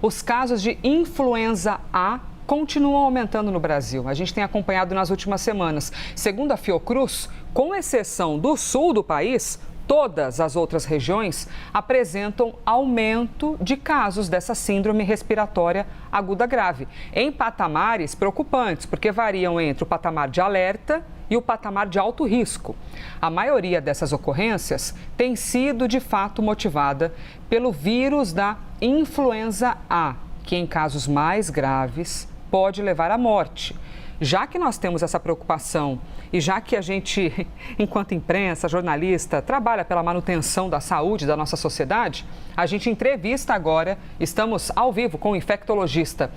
Os casos de influenza A continuam aumentando no Brasil. A gente tem acompanhado nas últimas semanas. Segundo a Fiocruz, com exceção do sul do país, todas as outras regiões apresentam aumento de casos dessa síndrome respiratória aguda grave, em patamares preocupantes, porque variam entre o patamar de alerta e o patamar de alto risco. A maioria dessas ocorrências tem sido, de fato, motivada pelo vírus da influenza A, que em casos mais graves pode levar à morte. Já que nós temos essa preocupação e já que a gente, enquanto imprensa, jornalista, trabalha pela manutenção da saúde da nossa sociedade, a gente entrevista agora, estamos ao vivo com o infectologista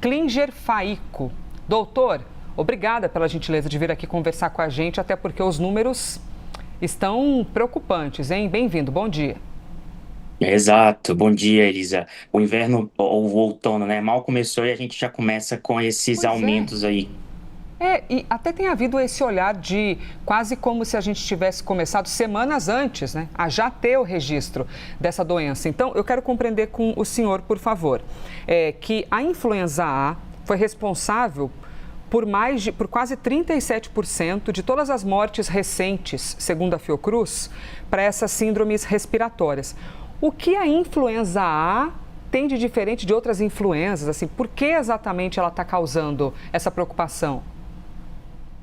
Klinger Faico. Doutor, obrigada pela gentileza de vir aqui conversar com a gente, até porque os números estão preocupantes, hein? Bem-vindo, bom dia. Exato, bom dia, Elisa. O inverno ou o outono, né? Mal começou e a gente já começa com esses Pois é. aumentos aí. E até tem havido esse olhar de quase como se a gente tivesse começado semanas antes, né, a já ter o registro dessa doença. Então, eu quero compreender com o senhor, por favor, que a influenza A foi responsável por quase 37% de todas as mortes recentes, segundo a Fiocruz, para essas síndromes respiratórias. O que a influenza A tem de diferente de outras influenzas? Assim, por que exatamente ela está causando essa preocupação?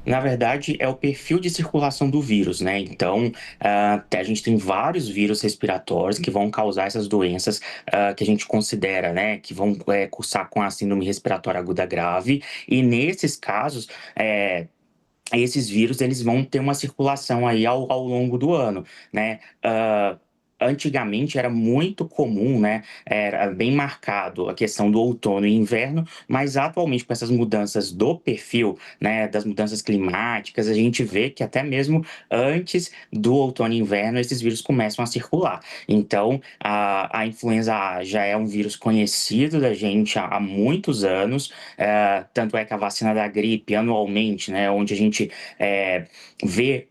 Na verdade, é o perfil de circulação do vírus, né? Então, a gente tem vários vírus respiratórios que vão causar essas doenças que a gente considera, né? Que vão cursar com a síndrome respiratória aguda grave. E nesses casos, esses vírus eles vão ter uma circulação aí ao longo do ano, né? Antigamente era muito comum, né? Era bem marcado a questão do outono e inverno, mas atualmente com essas mudanças do perfil, né? Das mudanças climáticas, a gente vê que até mesmo antes do outono e inverno esses vírus começam a circular. Então, a influenza A já é um vírus conhecido da gente há muitos anos, tanto é que a vacina da gripe anualmente, né? Onde a gente vê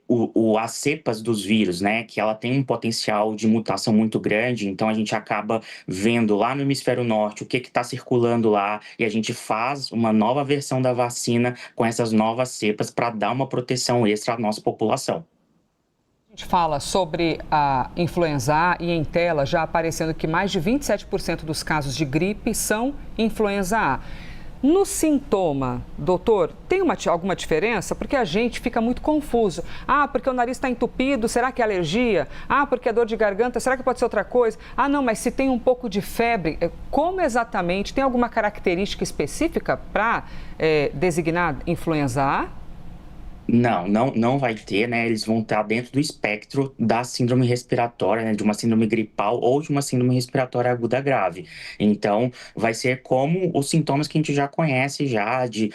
as cepas dos vírus, né? Que ela tem um potencial de mutação muito grande, então a gente acaba vendo lá no hemisfério norte o que está circulando lá e a gente faz uma nova versão da vacina com essas novas cepas para dar uma proteção extra à nossa população. A gente fala sobre a influenza A e em tela já aparecendo que mais de 27% dos casos de gripe são influenza A. No sintoma, doutor, tem alguma diferença? Porque a gente fica muito confuso. Ah, porque o nariz está entupido, será que é alergia? Ah, porque é dor de garganta, será que pode ser outra coisa? Ah, não, mas se tem um pouco de febre, como exatamente? Tem alguma característica específica para designar influenza A? Não vai ter, né? Eles vão estar dentro do espectro da síndrome respiratória, né? De uma síndrome gripal ou de uma síndrome respiratória aguda grave. Então, vai ser como os sintomas que a gente já conhece já de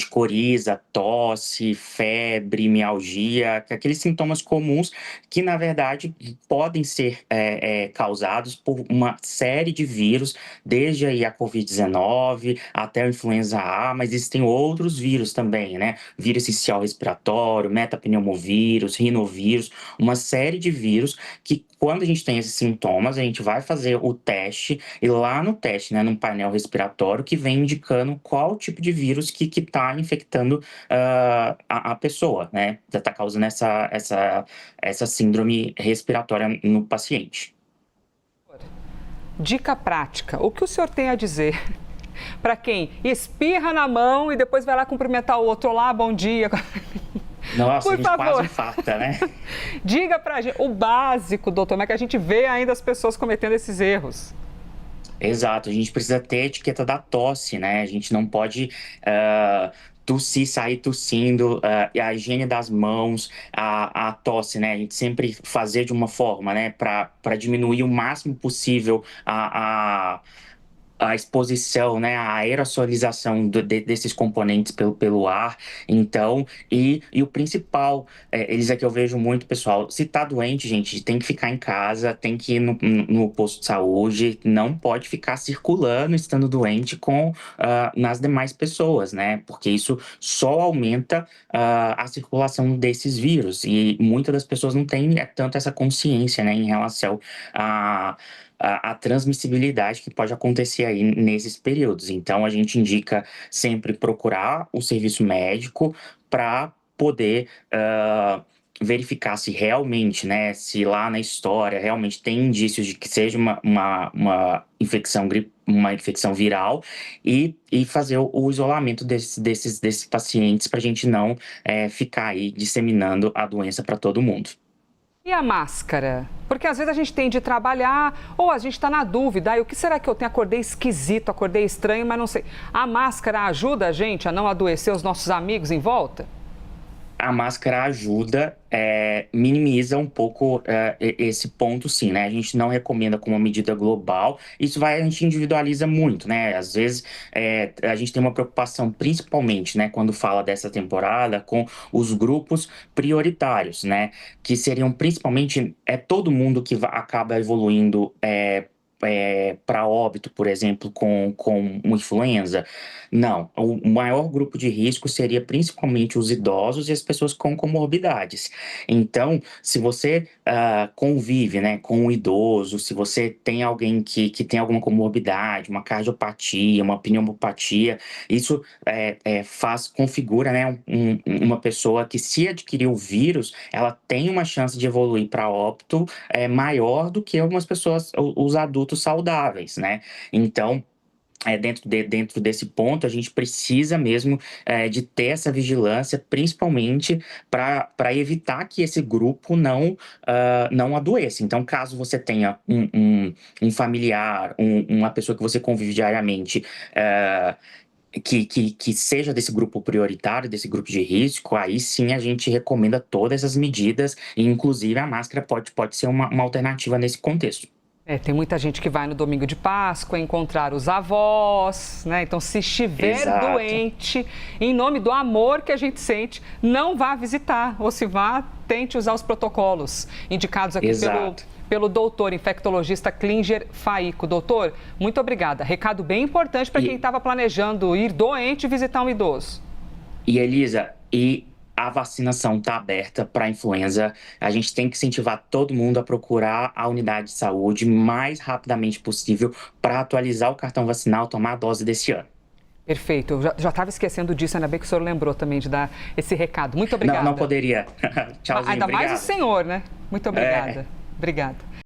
coriza, tosse, febre, mialgia, aqueles sintomas comuns que, na verdade, podem ser causados por uma série de vírus, desde aí a Covid-19 até a influenza A, mas existem outros vírus também, né? Vírus essencial respiratório, metapneumovírus, rinovírus, uma série de vírus que, quando a gente tem esses sintomas, a gente vai fazer o teste e lá no teste, né, num painel respiratório, que vem indicando qual tipo de vírus que está infectando a pessoa, né? Já está causando essa síndrome respiratória no paciente. Dica prática, o que o senhor tem a dizer para quem espirra na mão e depois vai lá cumprimentar o outro? Olá, bom dia. Nossa, a Por gente quase favor, infarta, né? diga pra gente o básico, doutor, mas que a gente vê ainda as pessoas cometendo esses erros. Exato, a gente precisa ter a etiqueta da tosse, né? A gente não pode tossir, sair tossindo, e a higiene das mãos, a tosse, né? A gente sempre fazer de uma forma, né? Para diminuir o máximo possível a exposição, né, a aerosolização desses componentes pelo ar. Então, e o principal, eles aqui eu vejo muito, pessoal, se tá doente, gente, tem que ficar em casa, tem que ir no posto de saúde, não pode ficar circulando estando doente nas demais pessoas, né, porque isso só aumenta a circulação desses vírus e muitas das pessoas não têm tanto essa consciência, né, em relação a a transmissibilidade que pode acontecer aí nesses períodos. Então, a gente indica sempre procurar o serviço médico para poder verificar se realmente, né, se lá na história realmente tem indícios de que seja uma infecção uma infecção viral e fazer o isolamento desses pacientes para a gente não ficar aí disseminando a doença para todo mundo. E a máscara? Porque às vezes a gente tem de trabalhar ou a gente está na dúvida, o que será que eu tenho? Acordei esquisito, acordei estranho, mas não sei. A máscara ajuda a gente a não adoecer os nossos amigos em volta? A máscara ajuda, minimiza um pouco esse ponto, sim, né? A gente não recomenda como uma medida global. A gente individualiza muito, né? Às vezes a gente tem uma preocupação, principalmente, né, quando fala dessa temporada, com os grupos prioritários, né? Que seriam principalmente todo mundo que acaba evoluindo. Para óbito, por exemplo, com uma influenza? Não. O maior grupo de risco seria principalmente os idosos e as pessoas com comorbidades. Então, se você convive, né, com um idoso, se você tem alguém que tem alguma comorbidade, uma cardiopatia, uma pneumopatia, isso configura, né, uma pessoa que, se adquirir o vírus, ela tem uma chance de evoluir para óbito maior do que algumas pessoas, os adultos saudáveis, né? Então, dentro desse ponto, a gente precisa mesmo de ter essa vigilância, principalmente para evitar que esse grupo não adoeça. Então, caso você tenha um familiar, uma pessoa que você convive diariamente, que seja desse grupo prioritário, desse grupo de risco, aí sim a gente recomenda todas as medidas, e inclusive a máscara pode ser uma alternativa nesse contexto. Tem muita gente que vai no domingo de Páscoa encontrar os avós, né? Então, se estiver Exato. doente, em nome do amor que a gente sente, não vá visitar. Ou se vá, tente usar os protocolos indicados aqui pelo doutor infectologista Klinger Faico. Doutor, muito obrigada. Recado bem importante para quem estava planejando ir doente visitar um idoso. E Elisa, a vacinação está aberta para a influenza. A gente tem que incentivar todo mundo a procurar a unidade de saúde o mais rapidamente possível para atualizar o cartão vacinal, tomar a dose desse ano. Perfeito. Eu já estava esquecendo disso, ainda bem que o senhor lembrou também de dar esse recado. Muito obrigada. Não poderia. Tchauzinho, ainda obrigado. mais o senhor, né? Muito obrigada. Obrigada.